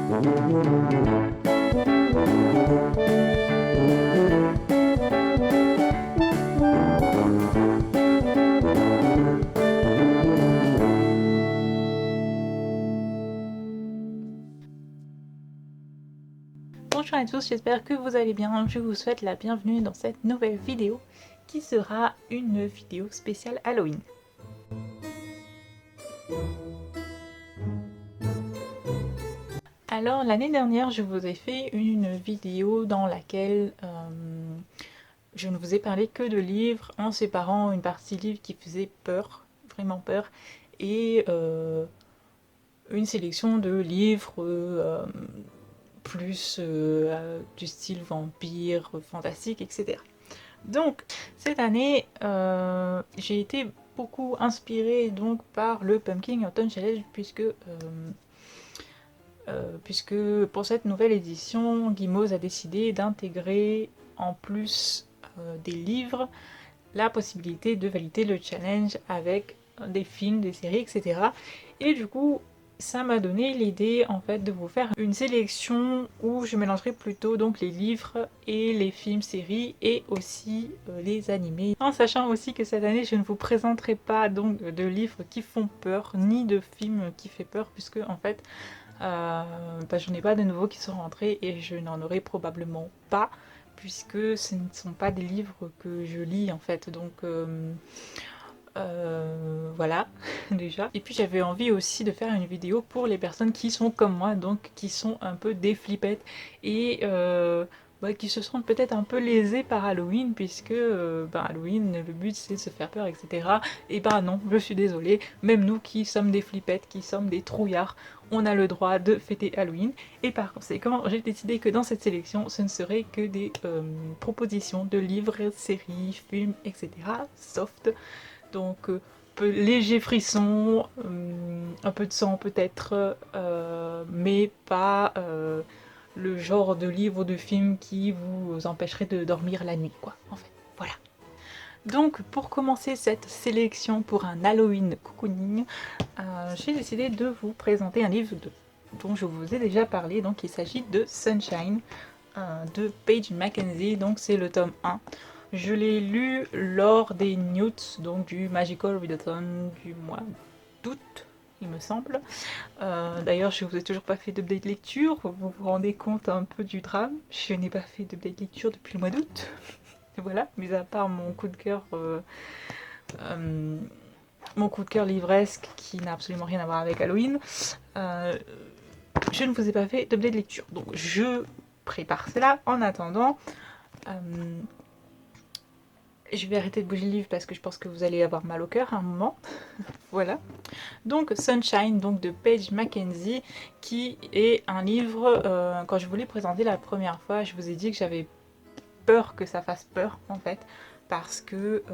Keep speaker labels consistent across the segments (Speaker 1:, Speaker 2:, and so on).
Speaker 1: Bonjour à tous, j'espère que vous allez bien. Je vous souhaite la bienvenue dans cette nouvelle vidéo qui sera une vidéo spéciale Halloween. Alors l'année dernière, je vous ai fait une vidéo dans laquelle je ne vous ai parlé que de livres en séparant une partie livre qui faisait peur, vraiment peur, et une sélection de livres plus du style vampire, fantastique, etc. Donc cette année, j'ai été beaucoup inspirée donc par le Pumpkin Autumn Challenge puisque pour cette nouvelle édition, Gimoz a décidé d'intégrer en plus des livres la possibilité de valider le challenge avec des films, des séries, etc. Et du coup, ça m'a donné l'idée en fait de vous faire une sélection où je mélangerai plutôt donc les livres et les films, séries et aussi les animés. En sachant aussi que cette année je ne vous présenterai pas donc de livres qui font peur ni de films qui fait peur puisque en fait je n'ai pas de nouveaux qui sont rentrés et je n'en aurai probablement pas puisque ce ne sont pas des livres que je lis en fait donc voilà déjà. Et puis j'avais envie aussi de faire une vidéo pour les personnes qui sont comme moi, donc qui sont un peu des flippettes et qui se sentent peut-être un peu lésées par Halloween puisque Halloween le but c'est de se faire peur, etc. Et non, je suis désolée, même nous qui sommes des flippettes, qui sommes des trouillards, on a le droit de fêter Halloween et par conséquent j'ai décidé que dans cette sélection ce ne serait que des propositions de livres, séries, films, etc. soft. Donc léger frisson, un peu de sang peut-être, mais pas le genre de livre ou de film qui vous empêcherait de dormir la nuit, quoi, en fait. Voilà. Donc pour commencer cette sélection pour un Halloween cocooning, j'ai décidé de vous présenter un livre dont je vous ai déjà parlé, donc il s'agit de Sunshine de Paige Mackenzie, donc c'est le tome 1. Je l'ai lu lors des Newts, donc du Magical Readathon du mois d'août, il me semble. D'ailleurs, je vous ai toujours pas fait d'update lecture, vous vous rendez compte un peu du drame. Je n'ai pas fait d'update lecture depuis le mois d'août. Voilà, mis à part mon coup de cœur livresque qui n'a absolument rien à voir avec Halloween, je ne vous ai pas fait d'update lecture. Donc je prépare cela en attendant. Je vais arrêter de bouger le livre parce que je pense que vous allez avoir mal au cœur à un moment. Voilà. Donc Sunshine donc de Paige Mackenzie, qui est un livre, quand je vous l'ai présenté la première fois, je vous ai dit que j'avais peur que ça fasse peur en fait, parce que...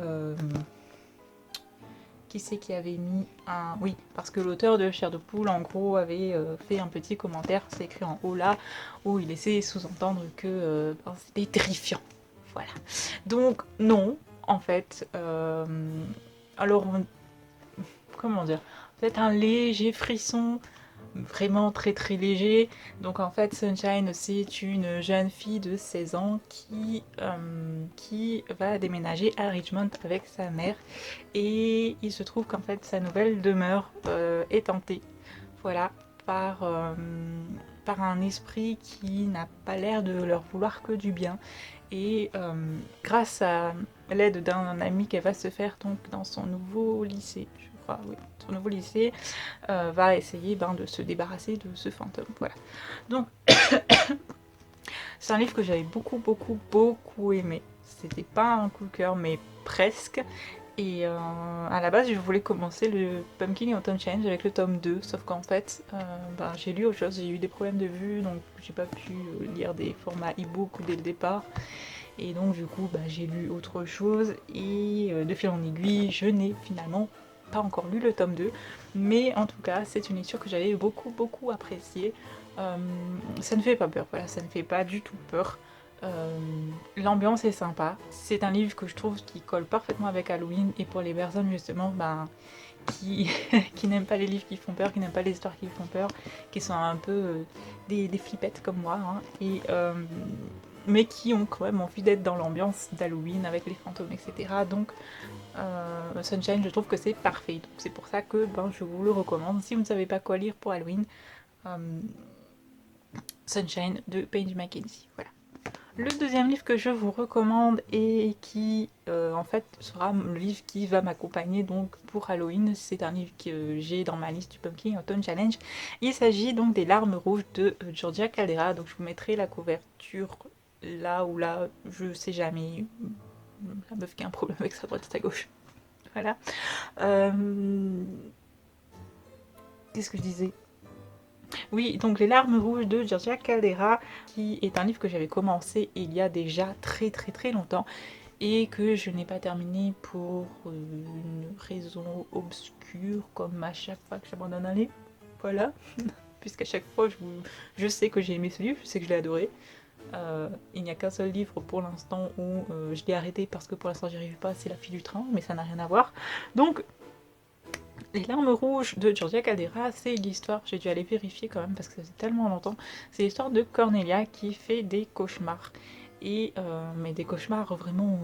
Speaker 1: qui c'est qui avait mis un... Oui, parce que l'auteur de Chair de Poule, en gros, avait fait un petit commentaire, c'est écrit en haut là, où il essaie sous-entendre que c'était terrifiant. Voilà. Donc non, en fait, alors comment dire, peut-être un léger frisson, vraiment très très léger. Donc en fait Sunshine c'est une jeune fille de 16 ans qui va déménager à Richmond avec sa mère et il se trouve qu'en fait sa nouvelle demeure est hantée. Voilà, par, par un esprit qui n'a pas l'air de leur vouloir que du bien. Et grâce à l'aide d'un ami qu'elle va se faire donc dans son nouveau lycée, je crois, oui, son nouveau lycée, va essayer de se débarrasser de ce fantôme. Voilà. Donc c'est un livre que j'avais beaucoup aimé. C'était pas un coup de cœur, mais presque. Et à la base, je voulais commencer le Pumpkin Autumn Challenge avec le tome 2, sauf qu'en fait, j'ai lu autre chose, j'ai eu des problèmes de vue, donc j'ai pas pu lire des formats e-book dès le départ. Et donc du coup, j'ai lu autre chose, et de fil en aiguille, je n'ai finalement pas encore lu le tome 2, mais en tout cas, c'est une lecture que j'avais beaucoup appréciée. Ça ne fait pas peur, voilà, ça ne fait pas du tout peur. L'ambiance est sympa. C'est un livre que je trouve qui colle parfaitement avec Halloween et pour les personnes justement qui, qui n'aiment pas les livres qui font peur, qui n'aiment pas les histoires qui font peur, qui sont un peu des flippettes comme moi, hein, mais qui ont quand même envie d'être dans l'ambiance d'Halloween avec les fantômes, etc. Donc Sunshine, je trouve que c'est parfait. Donc c'est pour ça que je vous le recommande. Si vous ne savez pas quoi lire pour Halloween, Sunshine de Paige Mackenzie. Voilà. Le deuxième livre que je vous recommande et qui en fait sera le livre qui va m'accompagner donc pour Halloween, c'est un livre que j'ai dans ma liste du Pumpkin Autumn Challenge. Il s'agit donc des Larmes rouges de Georgia Caldera. Donc je vous mettrai la couverture là ou là, je sais jamais. La meuf qui a un problème avec sa droite et sa gauche. Voilà. Qu'est-ce que je disais? Oui, donc Les Larmes rouges de Georgia Caldera, qui est un livre que j'avais commencé il y a déjà très longtemps et que je n'ai pas terminé pour une raison obscure, comme à chaque fois que j'abandonne un livre. Voilà. Puisqu'à chaque fois, je sais que j'ai aimé ce livre, je sais que je l'ai adoré. Il n'y a qu'un seul livre pour l'instant où je l'ai arrêté parce que pour l'instant j'y arrive pas, c'est La fille du train, mais ça n'a rien à voir. Donc Les Larmes rouges de Georgia Caldera, c'est l'histoire, j'ai dû aller vérifier quand même parce que ça faisait tellement longtemps, c'est l'histoire de Cornelia qui fait des cauchemars. Et mais des cauchemars vraiment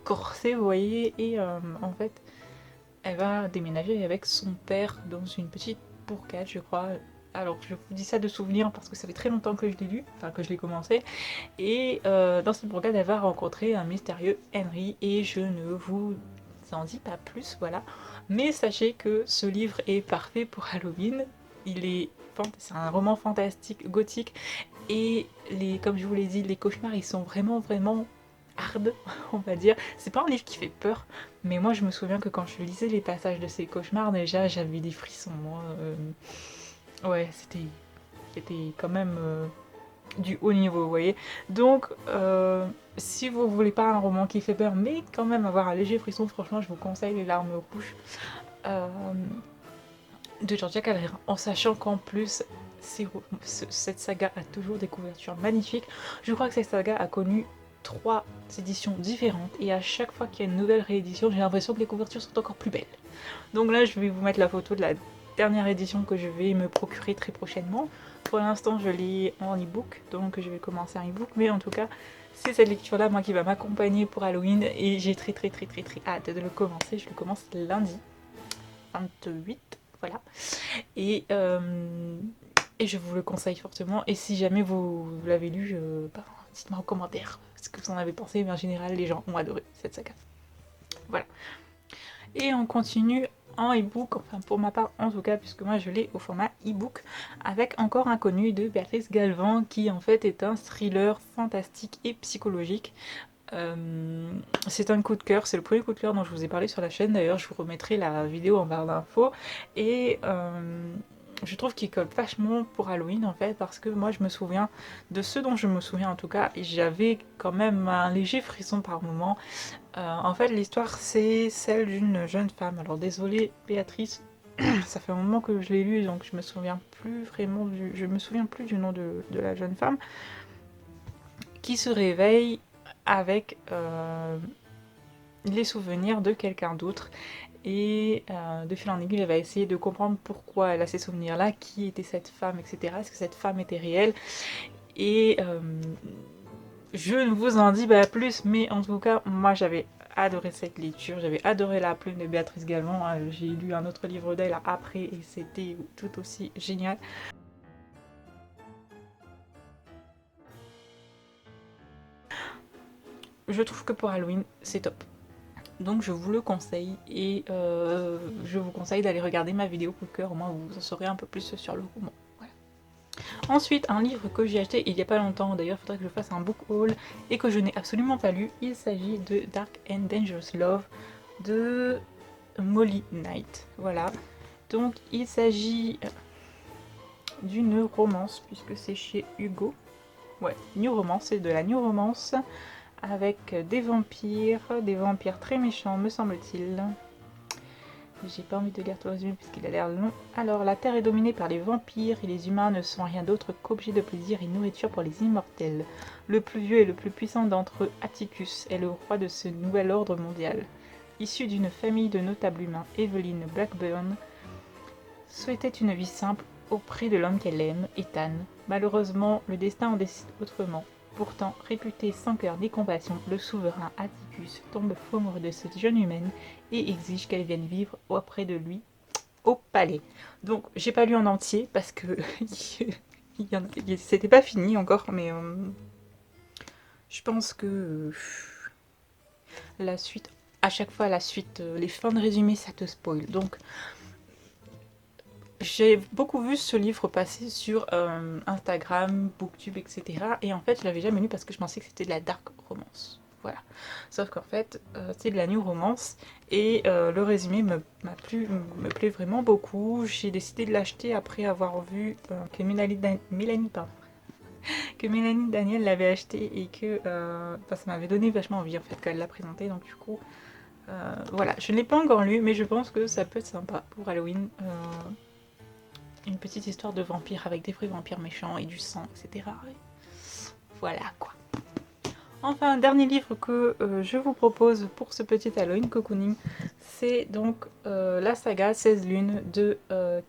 Speaker 1: corsés, vous voyez, et en fait elle va déménager avec son père dans une petite bourgade, je crois. Alors je vous dis ça de souvenir parce que ça fait très longtemps que je l'ai lu, enfin que je l'ai commencé. Et dans cette bourgade, elle va rencontrer un mystérieux Henry et je ne vous en dis pas plus, voilà. Mais sachez que ce livre est parfait pour Halloween. C'est un roman fantastique, gothique, et comme je vous l'ai dit, les cauchemars, ils sont vraiment hard, on va dire. C'est pas un livre qui fait peur, mais moi je me souviens que quand je lisais les passages de ces cauchemars, déjà j'avais des frissons, moi. Ouais, c'était quand même du haut niveau, vous voyez. Donc, si vous voulez pas un roman qui fait peur, mais quand même avoir un léger frisson, franchement, je vous conseille Les Larmes rouges de Georgia Caldera, en sachant qu'en plus, cette saga a toujours des couvertures magnifiques. Je crois que cette saga a connu 3 éditions différentes, et à chaque fois qu'il y a une nouvelle réédition, j'ai l'impression que les couvertures sont encore plus belles. Donc là, je vais vous mettre la photo de la dernière édition que je vais me procurer très prochainement. Pour l'instant, je lis en e-book, donc je vais commencer un e-book, mais en tout cas, c'est cette lecture-là, moi, qui va m'accompagner pour Halloween, et j'ai très hâte de le commencer. Je le commence lundi 28, voilà. Et je vous le conseille fortement. Et si jamais vous l'avez lu, dites-moi en commentaire ce que vous en avez pensé, mais en général, les gens ont adoré cette saga. Voilà. Et on continue en e-book, enfin pour ma part en tout cas, puisque moi je l'ai au format e-book, avec Encore Inconnu de Béatrice Galvan, qui en fait est un thriller fantastique et psychologique. C'est un coup de cœur, c'est le premier coup de cœur dont je vous ai parlé sur la chaîne, d'ailleurs je vous remettrai la vidéo en barre d'infos, et je trouve qu'il colle vachement pour Halloween en fait, parce que moi je me souviens de ce dont je me souviens en tout cas, et j'avais quand même un léger frisson par moment. En fait l'histoire c'est celle d'une jeune femme, alors désolée Béatrice, ça fait un moment que je l'ai lu donc je me souviens plus vraiment du nom de la jeune femme, qui se réveille avec les souvenirs de quelqu'un d'autre, et de fil en aiguille elle va essayer de comprendre pourquoi elle a ces souvenirs là, qui était cette femme, etc. Est-ce que cette femme était réelle, et je ne vous en dis pas plus, mais en tout cas moi j'avais adoré cette lecture, j'avais adoré La Plume de Béatrice Galvan. J'ai lu un autre livre d'elle après et c'était tout aussi génial. Je trouve que pour Halloween c'est top. Donc je vous le conseille, et je vous conseille d'aller regarder ma vidéo coup de cœur, au moins vous en saurez un peu plus sur le roman. Voilà. Ensuite, un livre que j'ai acheté il n'y a pas longtemps, d'ailleurs il faudrait que je fasse un book haul, et que je n'ai absolument pas lu, il s'agit de Dark and Dangerous Love de Molly Knight. Voilà, donc il s'agit d'une romance, puisque c'est chez Hugo. Ouais, New Romance, c'est de la New Romance, avec des vampires très méchants me semble-t-il. J'ai pas envie de lire tout le résumé puisqu'il a l'air long. Alors, la Terre est dominée par les vampires et les humains ne sont rien d'autre qu'objets de plaisir et nourriture pour les immortels. Le plus vieux et le plus puissant d'entre eux, Atticus, est le roi de ce nouvel ordre mondial. issue d'une famille de notables humains, Evelyn Blackburn souhaitait une vie simple auprès de l'homme qu'elle aime, Ethan. Malheureusement, le destin en décide autrement. Pourtant, réputé sans cœur ni compassion, le souverain Atticus tombe fou amoureux de cette jeune humaine et exige qu'elle vienne vivre auprès de lui au palais. Donc, j'ai pas lu en entier parce que c'était pas fini encore, mais je pense que la suite, à chaque fois la suite, les fins de résumé, ça te spoil. Donc, j'ai beaucoup vu ce livre passer sur Instagram, Booktube, etc. Et en fait, je l'avais jamais lu parce que je pensais que c'était de la dark romance. Voilà. Sauf qu'en fait, c'est de la new romance. Et le résumé me plaît vraiment beaucoup. J'ai décidé de l'acheter après avoir vu que Mélanie Daniel l'avait acheté et que ça m'avait donné vachement envie en fait qu'elle l'a présenté. Donc du coup, voilà. Je ne l'ai pas encore lu, mais je pense que ça peut être sympa pour Halloween. Une petite histoire de vampire avec des vrais vampires méchants et du sang, etc. Et voilà quoi. Enfin, un dernier livre que je vous propose pour ce petit Halloween cocooning, c'est donc la saga 16 lunes de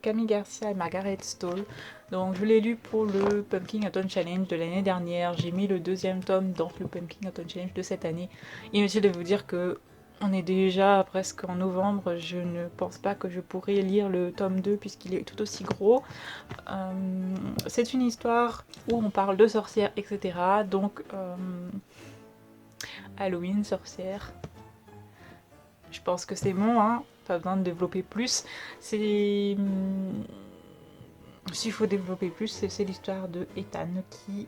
Speaker 1: Camille Garcia et Margaret Stoll. Donc je l'ai lu pour le Pumpkin Autumn Challenge de l'année dernière. J'ai mis le deuxième tome dans le Pumpkin Autumn Challenge de cette année. Inutile de vous dire que on est déjà presque en novembre, je ne pense pas que je pourrai lire le tome 2 puisqu'il est tout aussi gros. C'est une histoire où on parle de sorcières, etc. Donc, Halloween, sorcière. Je pense que c'est bon, hein. Pas besoin de développer plus. S'il faut développer plus, c'est l'histoire de Ethan qui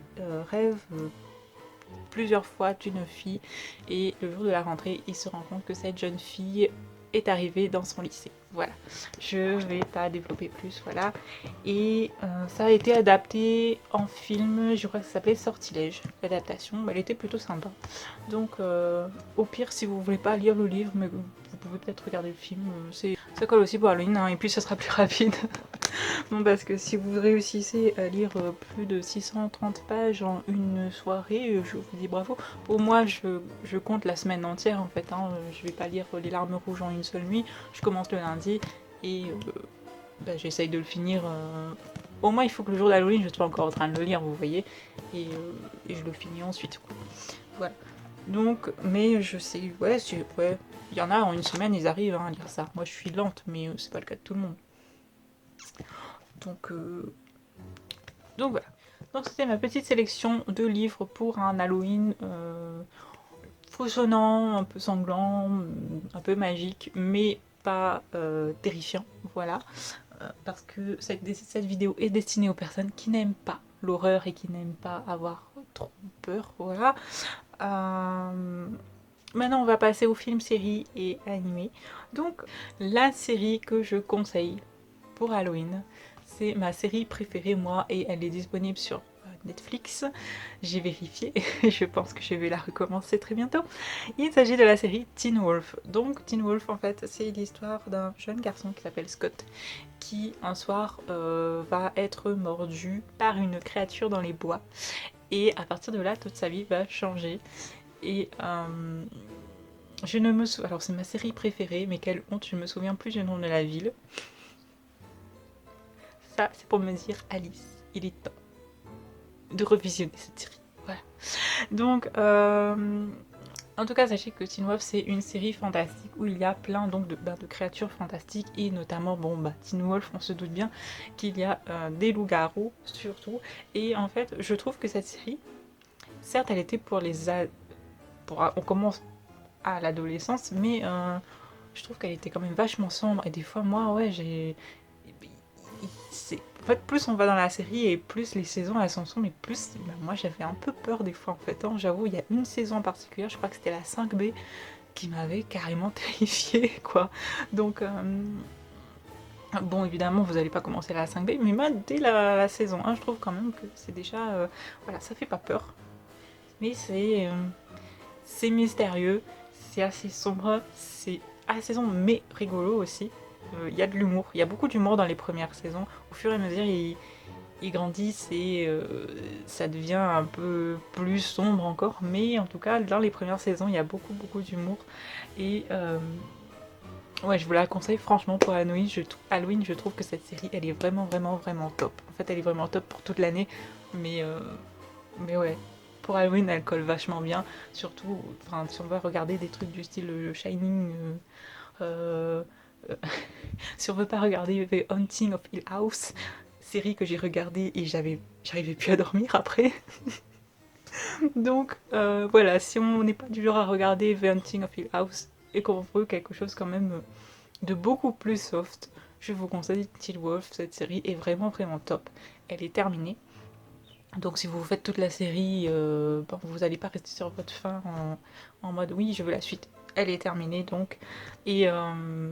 Speaker 1: rêve plusieurs fois d'une fille et le jour de la rentrée il se rend compte que cette jeune fille est arrivée dans son lycée. Voilà, je vais pas développer plus, voilà. Et ça a été adapté en film, je crois que ça s'appelait Sortilège, l'adaptation, elle était plutôt sympa. Donc au pire si vous voulez pas lire le livre, mais vous pouvez peut-être regarder le film, ça colle aussi pour Halloween, hein, et puis ça sera plus rapide. Non, parce que si vous réussissez à lire plus de 630 pages en une soirée, je vous dis bravo. Pour moi, je compte la semaine entière en fait. Hein. Je vais pas lire Les Larmes Rouges en une seule nuit. Je commence le lundi et j'essaye de le finir. Au moins, il faut que le jour d'Halloween, je sois encore en train de le lire, vous voyez. Et je le finis ensuite. Quoi. Voilà. Donc, mais je sais, ouais, il y en a en une semaine, ils arrivent à lire ça. Moi, je suis lente, mais c'est pas le cas de tout le monde. Donc voilà. Donc c'était ma petite sélection de livres pour un Halloween frissonnant, un peu sanglant, un peu magique, mais pas terrifiant. Voilà. Parce que cette vidéo est destinée aux personnes qui n'aiment pas l'horreur et qui n'aiment pas avoir trop peur. Voilà. Maintenant on va passer aux films, séries et animés. Donc la série que je conseille pour Halloween, c'est ma série préférée moi et elle est disponible sur Netflix. J'ai vérifié et je pense que je vais la recommencer très bientôt. Il s'agit de la série Teen Wolf. Donc Teen Wolf en fait c'est l'histoire d'un jeune garçon qui s'appelle Scott qui un soir va être mordu par une créature dans les bois et à partir de là toute sa vie va changer. Et je ne me souviens... Alors c'est ma série préférée mais quelle honte, je me souviens plus du nom de la ville. Ça, c'est pour me dire, Alice, il est temps de revisionner cette série. Voilà. Donc, en tout cas, sachez que Teen Wolf, c'est une série fantastique où il y a plein donc, de créatures fantastiques et notamment, Teen Wolf, on se doute bien qu'il y a des loups-garous surtout. Et en fait, je trouve que cette série, certes, elle était pour on commence à l'adolescence, mais je trouve qu'elle était quand même vachement sombre. Et des fois, moi, ouais, en fait, plus on va dans la série et plus les saisons elles sont sombres, et plus moi j'avais un peu peur des fois en fait. Hein. J'avoue, il y a une saison en particulier, je crois que c'était la 5B, qui m'avait carrément terrifiée quoi. Donc, bon, évidemment, vous n'allez pas commencer la 5B, mais moi, dès la saison 1, je trouve quand même que c'est déjà. Voilà, ça fait pas peur, mais c'est mystérieux, c'est assez sombre, c'est assez sombre, mais rigolo aussi. Il y a de l'humour, il y a beaucoup d'humour dans les premières saisons. Au fur et à mesure, ils grandissent et ça devient un peu plus sombre encore, mais en tout cas dans les premières saisons il y a beaucoup d'humour et ouais, je vous la conseille franchement pour Halloween. Halloween, je trouve que cette série elle est vraiment top. En fait elle est vraiment top pour toute l'année, mais, euh, mais ouais, pour Halloween elle colle vachement bien, surtout enfin, si on va regarder des trucs du style Shining. Euh, euh, Si on veut pas regarder The Haunting of Hill House, série que j'ai regardée et j'arrivais plus à dormir après. Donc voilà, si on n'est pas du genre à regarder The Haunting of Hill House et qu'on veut quelque chose quand même de beaucoup plus soft, je vous conseille Teen Wolf. Cette série est vraiment top. Elle est terminée. Donc si vous faites toute la série, bon, vous n'allez pas rester sur votre fin en mode oui je veux la suite. Elle est terminée donc. Et, euh,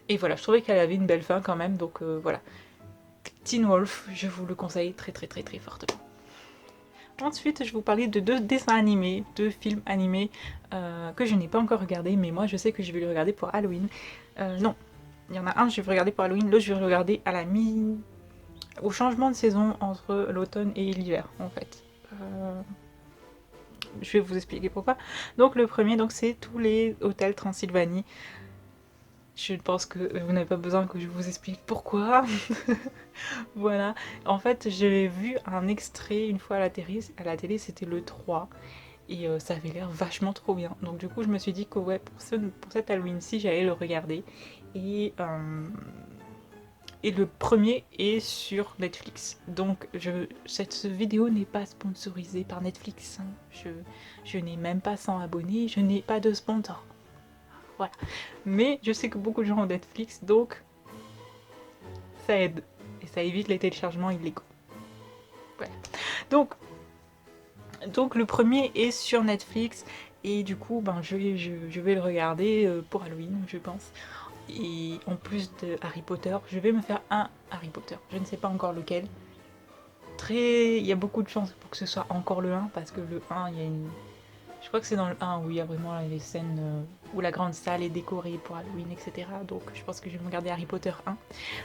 Speaker 1: et voilà, je trouvais qu'elle avait une belle fin quand même, donc voilà. Teen Wolf, je vous le conseille très fortement. Ensuite, je vais vous parler de 2 dessins animés, 2 films animés que je n'ai pas encore regardé, mais moi je sais que je vais le regarder pour Halloween. Non, il y en a un, je vais regarder pour Halloween, l'autre je vais le regarder à la au changement de saison entre l'automne et l'hiver en fait. Je vais vous expliquer pourquoi. Donc le premier, donc c'est tous les hôtels Transylvanie. Je pense que vous n'avez pas besoin que je vous explique pourquoi. Voilà. En fait, j'ai vu un extrait une fois à la télé c'était le 3. Et ça avait l'air vachement trop bien. Donc du coup, je me suis dit que ouais, pour cette Halloween-ci, j'allais le regarder. Et, euh, et le premier est sur Netflix. Donc cette vidéo n'est pas sponsorisée par Netflix, hein. Je n'ai même pas 100 abonnés, je n'ai pas de sponsor. Voilà. Mais je sais que beaucoup de gens ont Netflix, donc ça aide. Et ça évite les téléchargements illégaux. Voilà. Donc le premier est sur Netflix. Et du coup, ben, je vais le regarder pour Halloween, je pense. Et en plus de Harry Potter, je vais me faire un Harry Potter. Je ne sais pas encore lequel. Il y a beaucoup de chances pour que ce soit encore le 1, parce que le 1, il y a une... Je crois que c'est dans le 1 où il y a vraiment les scènes où la grande salle est décorée pour Halloween, etc. Donc je pense que je vais me regarder Harry Potter 1.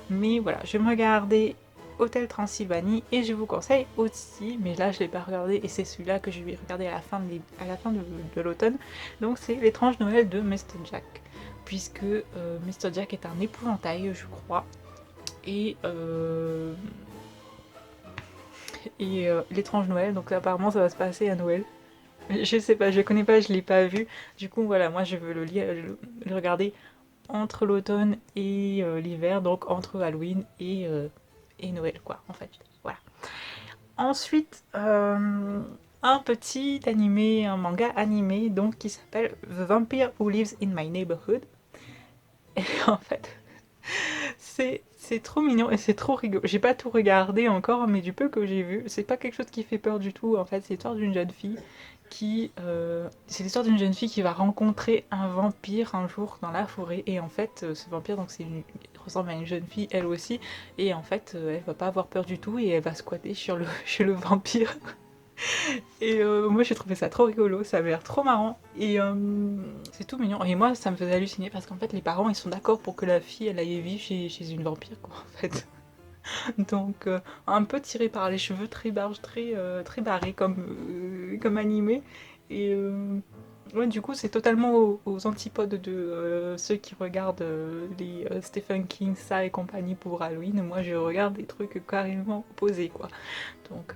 Speaker 1: Mais voilà, je vais me regarder Hôtel Transylvanie et je vous conseille aussi, mais là je ne l'ai pas regardé et c'est celui-là que je vais regarder à la fin de l'automne. Donc c'est L'étrange Noël de Mr. Jack. Puisque Mr. Jack est un épouvantail, je crois. Et l'étrange Noël, donc apparemment ça va se passer à Noël. Je sais pas, je connais pas, je l'ai pas vu. Du coup voilà, moi je veux le regarder entre l'automne et l'hiver, donc entre Halloween et Noël quoi en fait. Voilà. Ensuite, un petit animé, un manga animé donc qui s'appelle The Vampire Who Lives in My Neighborhood. Et en fait, c'est trop mignon et c'est trop rigolo. J'ai pas tout regardé encore, mais du peu que j'ai vu, c'est pas quelque chose qui fait peur du tout. En fait, c'est l'histoire d'une jeune fille c'est l'histoire d'une jeune fille qui va rencontrer un vampire un jour dans la forêt. Et en fait, ce vampire, donc ressemble à une jeune fille, elle aussi. Et en fait, elle va pas avoir peur du tout et elle va squatter chez le vampire. Et moi j'ai trouvé ça trop rigolo, ça avait l'air trop marrant et c'est tout mignon. Et moi ça me faisait halluciner parce qu'en fait les parents ils sont d'accord pour que la fille elle aille vivre chez une vampire quoi en fait. Donc un peu tiré par les cheveux, très barge, très barré comme animé. Et ouais, du coup c'est totalement aux antipodes de ceux qui regardent les Stephen King, ça et compagnie pour Halloween. Moi je regarde des trucs carrément opposés quoi. Donc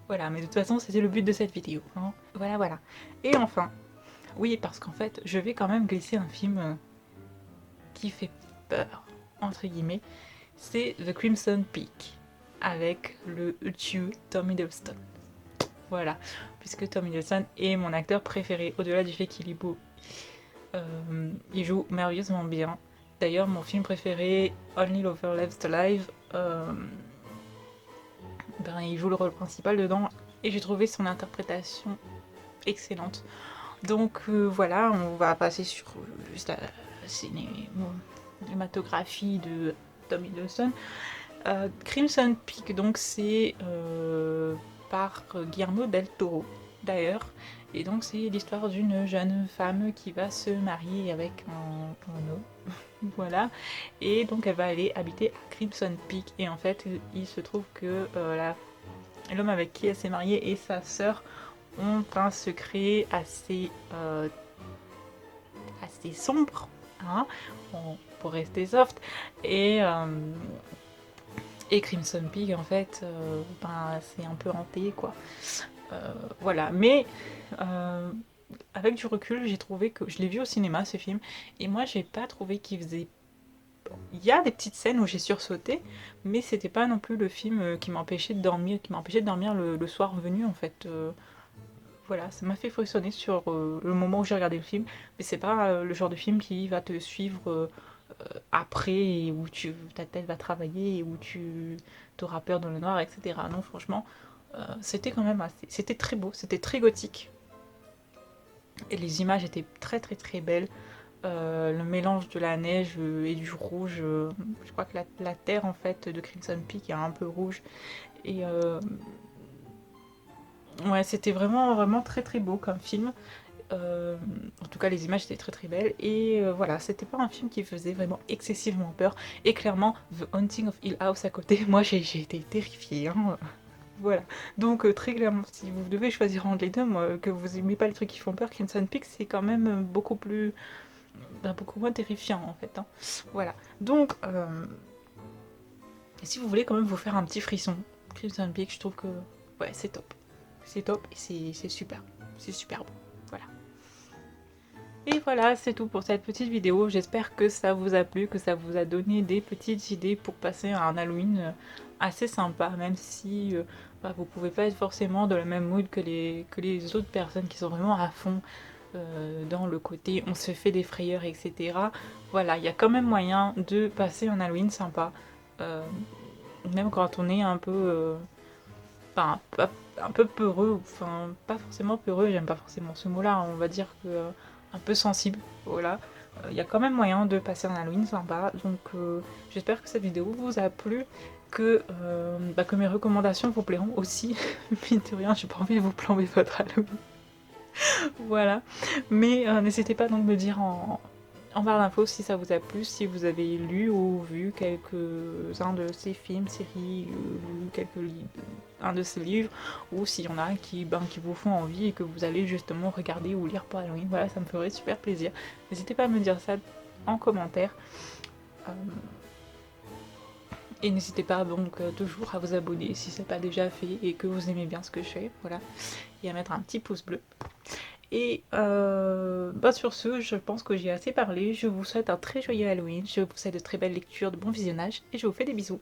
Speaker 1: voilà, mais de toute façon, c'était le but de cette vidéo, hein. Voilà. Et enfin, oui, parce qu'en fait, je vais quand même glisser un film qui fait peur, entre guillemets. C'est The Crimson Peak, avec le dieu Tom Hiddleston. Voilà, puisque Tom Hiddleston est mon acteur préféré, au-delà du fait qu'il est beau. Il joue merveilleusement bien. D'ailleurs, mon film préféré, Only Lover Left Alive, il joue le rôle principal dedans et j'ai trouvé son interprétation excellente. Donc voilà, on va passer sur juste la cinématographie de Tom Hiddleston. Crimson Peak, donc c'est par Guillermo del Toro. d'ailleurs. Et donc c'est l'histoire d'une jeune femme qui va se marier avec un homme. Voilà. Et donc elle va aller habiter à Crimson Peak. Et en fait, il se trouve que l'homme avec qui elle s'est mariée et sa sœur ont un secret assez sombre, hein, pour rester soft. Et Crimson Peak, en fait, c'est un peu hanté, quoi. Voilà, mais avec du recul, j'ai trouvé que je l'ai vu au cinéma ce film, et moi j'ai pas trouvé qu'il faisait. Il y a des petites scènes où j'ai sursauté, mais c'était pas non plus le film qui m'empêchait de dormir, le soir venu en fait. Voilà, ça m'a fait frissonner sur le moment où j'ai regardé le film, mais c'est pas le genre de film qui va te suivre après, et où ta tête va travailler, et où tu auras peur dans le noir, etc. Non, franchement, c'était quand même assez. C'était très beau, c'était très gothique. Et les images étaient très très très belles. Le mélange de la neige et du rouge, je crois que la terre en fait de Crimson Peak est un peu rouge. Et ouais, c'était vraiment vraiment très très beau comme film. En tout cas, les images étaient très très belles. Et voilà, c'était pas un film qui faisait vraiment excessivement peur. Et clairement, The Haunting of Hill House à côté, moi j'ai été terrifiée. Hein. Voilà. Donc très clairement, si vous devez choisir entre les deux, moi, que vous aimez pas les trucs qui font peur, Crimson Peak c'est quand même beaucoup moins terrifiant en fait. Hein. Voilà. Donc, si vous voulez quand même vous faire un petit frisson, Crimson Peak, je trouve que ouais, c'est top. C'est top et c'est super. C'est super bon. Voilà. Et voilà, c'est tout pour cette petite vidéo. J'espère que ça vous a plu, que ça vous a donné des petites idées pour passer un Halloween assez sympa, même si vous pouvez pas être forcément dans le même mood que les autres personnes qui sont vraiment à fond dans le côté on se fait des frayeurs, etc. Voilà, il y a quand même moyen de passer un Halloween sympa, euh, même quand on est un peu, un peu peureux, enfin pas forcément peureux, j'aime pas forcément ce mot-là, on va dire que un peu sensible, voilà. Il y a quand même moyen de passer un Halloween sympa, donc j'espère que cette vidéo vous a plu, que mes recommandations vous plairont aussi. Mine de rien, j'ai pas envie de vous plomber votre Halloween. Voilà. Mais n'hésitez pas donc de me dire en barre d'infos si ça vous a plu, si vous avez lu ou vu quelques-uns de ces films, séries, lu un de ces livres, ou s'il y en a qui vous font envie et que vous allez justement regarder ou lire pour Halloween. Voilà, ça me ferait super plaisir. N'hésitez pas à me dire ça en commentaire. Euh, et n'hésitez pas donc toujours à vous abonner si ce n'est pas déjà fait et que vous aimez bien ce que je fais. Voilà. Et à mettre un petit pouce bleu. Et sur ce, je pense que j'ai assez parlé. Je vous souhaite un très joyeux Halloween. Je vous souhaite de très belles lectures, de bons visionnages. Et je vous fais des bisous.